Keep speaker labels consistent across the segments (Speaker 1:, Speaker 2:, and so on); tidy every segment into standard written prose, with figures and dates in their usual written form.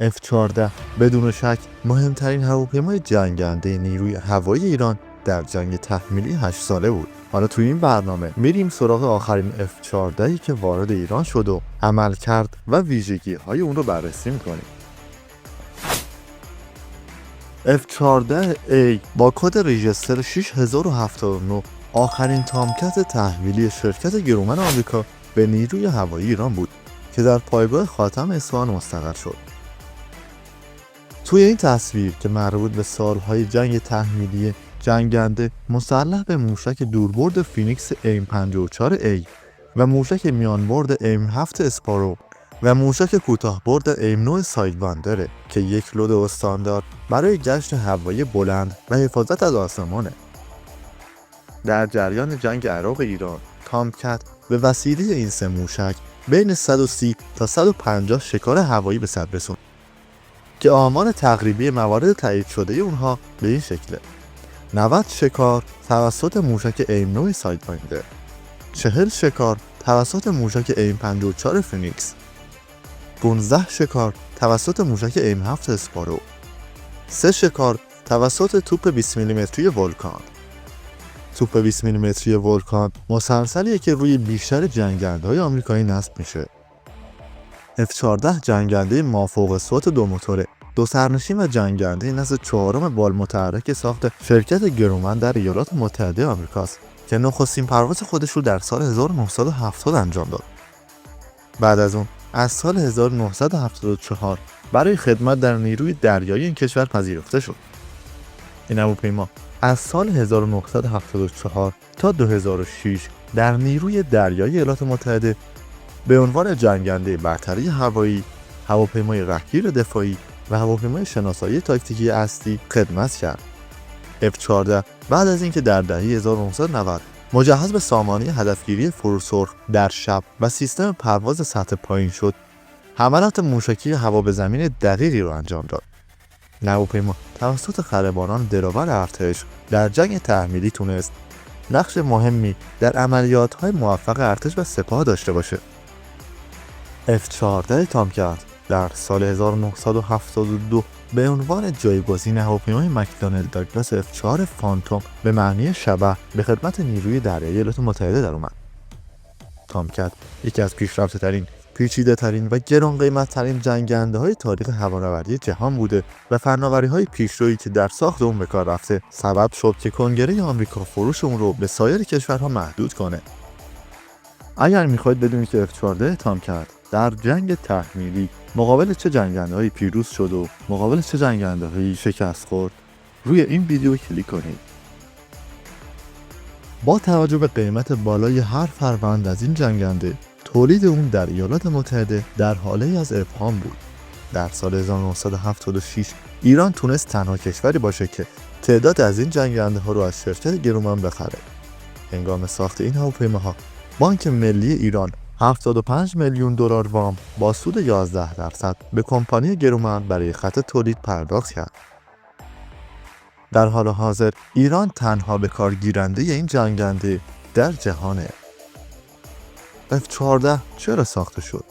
Speaker 1: F-14 بدون شک مهمترین هواپیمای جنگنده نیروی هوایی ایران در جنگ تحمیلی 8 ساله بود. حالا توی این برنامه میریم سراغ آخرین F-14 که وارد ایران شد و عمل کرد و ویژگی‌های اون رو بررسی می‌کنیم. F-14A با کد رجستر 6079 آخرین تامکت تحویلی شرکت گرومن آمریکا به نیروی هوایی ایران بود که در پایگاه خاتم اصفهان مستقر شد. توی این تصویر که مربوط به سالهای جنگ تحمیلی جنگنده مسلح به موشک دوربرد فینیکس ایم 54A و موشک میانبرد ایم 7 اسپارو و موشک کوتاه‌برد ایم 9 سایدواندره که یک لود استاندارد برای گشت هوایی بلند و حفاظت از آسمانه. در جریان جنگ عراق ایران، تامکت به وسیله این سه موشک بین 130 تا 150 شکار هوایی به سر رسوند که آمار تقریبی موارد تایید شده اونها به این شکله: 90 شکار توسط موشک ایم 9 سایدواندر، 40 شکار توسط موشک ایم 54 فینیکس، 15 شکار توسط موشک ایم 7 اسپارو، 3 شکار توسط توپ 20 میلیمتری ولکان. توپ 20 میلیمتری ولکان مسلسلیه که روی بیشتر جنگنده‌های آمریکایی نصب میشه. F-14 جنگنده مافوق صوت دو موتوره، دو سرنشین و جنگنده نسل چهارم بال متحرک ساخت شرکت گرومن در ایالات متحده آمریکاست که نخستین پرواز خودش رو در سال 1970 انجام داد. بعد از اون از سال 1974 برای خدمت در نیروی دریایی این کشور پذیرفته شد. این هواپیما از سال 1974 تا 2006 در نیروی دریایی ایالات متحده به عنوان جنگنده برتری هوایی، هواپیمای رهگیر دفاعی و هواپیمای شناسایی تاکتیکی اصلی خدمت کرد. F-14 بعد از اینکه در دهه 1990 مجهز به سامانه هدفگیری فروسرخ در شب و سیستم پرواز سطح پایین شد، حملات موشکی هوا به زمین دقیقی را انجام داد. هواپیما توسط خلبانان دلاور ارتش در جنگ تحمیلی تونست نقش مهمی در عملیات‌های موفق ارتش و سپاه داشته باشه. F-14 تامکت در سال 1972 به عنوان جایگزین هواپیمای مکدانل داگلاس F-4 فانتوم به معنی شبح به خدمت نیروی دریایی ایالات متحده در اومد. تامکت یکی از پیشرفته‌ترین، پیچیده‌ترین و گران قیمت‌ترین جنگنده‌های تاریخ هوانوردی جهان بوده و فناوری‌های پیشرویی که در ساخت اون به کار رفته سبب شد که کنگره آمریکا فروش اون رو به سایر کشورها محدود کنه. اگر می‌خواید بدونید که F-14 تامکت در جنگ تحمیلی مقابل چه جنگنده‌هایی پیروز شد و مقابل چه جنگنده‌هایی شکست خورد، روی این ویدیو کلیک کنید. با توجه به قیمت بالای هر فروند از این جنگنده، تولید اون در ایالات متحده در حاله از ابهام بود. در سال 1976 ایران تونست تنها کشوری باشه که تعداد از این جنگنده ها رو از شرکت گرومن بخره. هنگام ساخت این هواپیماها، بانک ملی ایران 75 میلیون دلار وام با سود 11% به کمپانی گرومن برای خط تولید پرداخت کرد. در حال حاضر ایران تنها به کار گیرنده این جنگنده در جهانه. F-14 چرا ساخته شد؟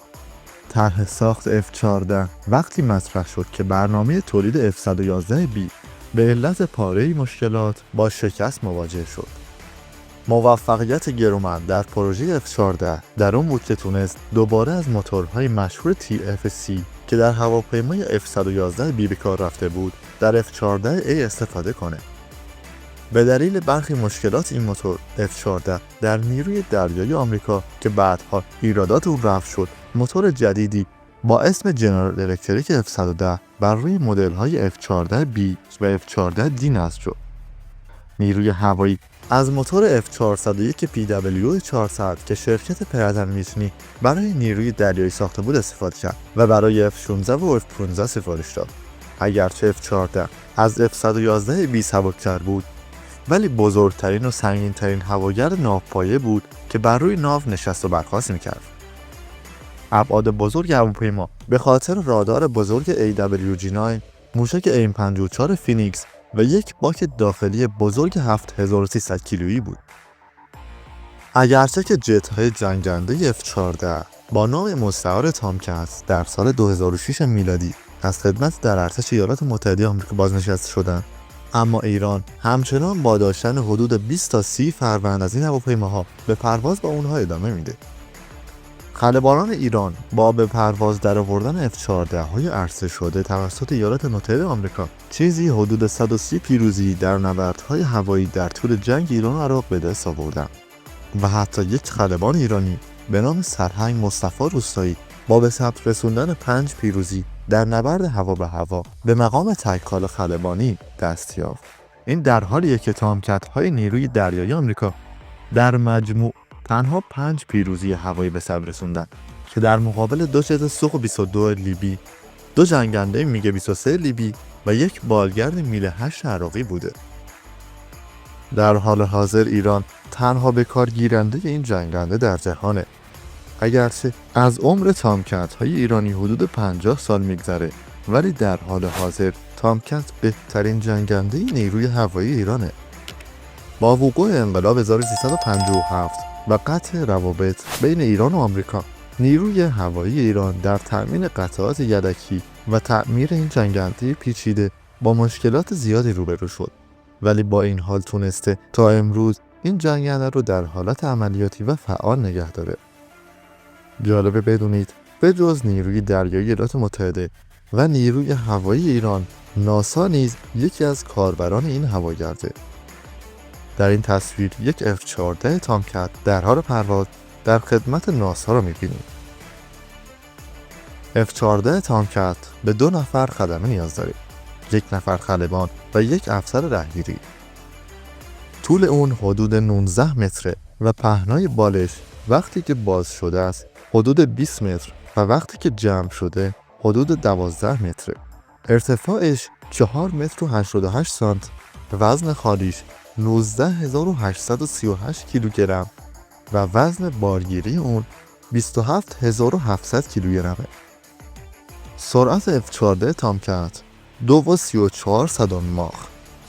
Speaker 1: طرح ساخت F-14 وقتی مطرح شد که برنامه تولید F-111B به علت پاره‌ای مشکلات با شکست مواجه شد. موفقیت گرومن در پروژه F-14 در اون بود که تونست دوباره از موتورهای مشهور TFC که در هواپیمای F-111B به کار رفته بود در F-14A استفاده کنه. به دلیل برخی مشکلات این موتور F-14 در نیروی دریایی آمریکا که بعدها ایرادات اون رفع شد، موتور جدیدی با اسم جنرال الکتریک F-110 بر روی مدل‌های F-14B و F-14D نصب شد. نیروی هوایی از موتور F-401 PW400 که شرکت پرتن ویتنی برای نیروی دریایی ساخته بود استفاده کرد و برای F-16 و F-15 سفارش داد. اگرچه F-14 از F-111B سبکتر بود، ولی بزرگترین و سنگین‌ترین هواگر ناوپایه بود که بر روی ناو نشست و برخاست می‌کرد. ابعاد بزرگ هواپیما به خاطر رادار بزرگ AWG-9، موشک ایم 54 فینیکس و یک باک داخلی بزرگ 7300 کیلویی بود. اگرچه که جت‌های جنگنده F-14 با نام مستعار تامکت در سال 2006 میلادی از خدمت در ارتش ایالات متحده آمریکا بازنشسته شدند. اما ایران همچنان با داشتن حدود 20 تا 30 فروند از این هواپیماها به پرواز با اونها ادامه میده. خلبانان ایران با به پرواز درآوردن F-14 های عرضه شده توسط ایالات متحده آمریکا چیزی حدود 130 پیروزی در نبردهای هوایی در طول جنگ ایران و عراق به دست آوردند و حتی یک خلبان ایرانی به نام سرهنگ مصطفی روستایی با به ثبت رسوندن 5 پیروزی در نبرد هوا به هوا به مقام تک‌خال خلبانی دست یافت. این در حالیه که تامکت‌های نیروی دریایی آمریکا در مجموع تنها 5 پیروزی هوایی به ثبت رسوندن که در مقابل 2 جت سوخ 22 لیبی، 2 جنگنده میگ 23 لیبی و 1 بالگرد میل 8 عراقی بوده. در حال حاضر ایران تنها به کار گیرنده این جنگنده در جهانه. اگرچه از عمر تامکت‌های ایرانی حدود 50 سال میگذره، ولی در حال حاضر تامکت بهترین جنگنده نیروی هوایی ایرانه. با وقوع انقلاب 1357 و قطع روابط بین ایران و آمریکا، نیروی هوایی ایران در تأمین قطعات یدکی و تعمیر این جنگنده پیچیده با مشکلات زیادی روبرو شد، ولی با این حال تونسته تا امروز این جنگنده رو در حالت عملیاتی و فعال نگه داره. جالبه بدونید به جز نیروی دریایی ایالات متحده و نیروی هوایی ایران، ناسا نیز یکی از کاربران این هواگرده. در این تصویر یک F-14 تامکت در حال پرواز در خدمت ناسا را می‌بینید. F-14 تامکت به 2 نفر خدمه نیاز داره، 1 نفر خلبان و 1 افسر رهگیری. طول اون حدود 19 متره و پهنای بالش وقتی که باز شده است حدود 20 متر و وقتی که جمع شده حدود 12 متره. ارتفاعش 4 متر و 88 سانت، وزن خالیش 19838 کیلوگرم و وزن بارگیری اون 27700 کیلوگرمه. سرعت F-14 تامکت 2.34 ماخ،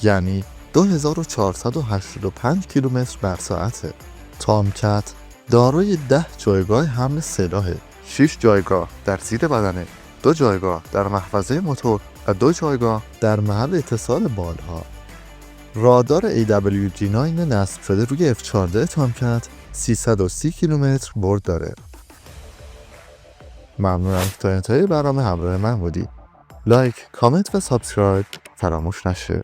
Speaker 1: یعنی 2485 کیلومتر بر ساعته. تامکت دارای 10 جایگاه حمل سلاحه، 6 جایگاه در زیر بدنه، 2 جایگاه در محفظه موتور و 2 جایگاه در محل اتصال بالها. رادار AWG-9 نصب شده روی F-14 تامکت 330 کیلومتر برد داره. ممنونم که تا انتهای برنامه همراه من بودی. لایک، کامنت و سابسکرایب فراموش نشه.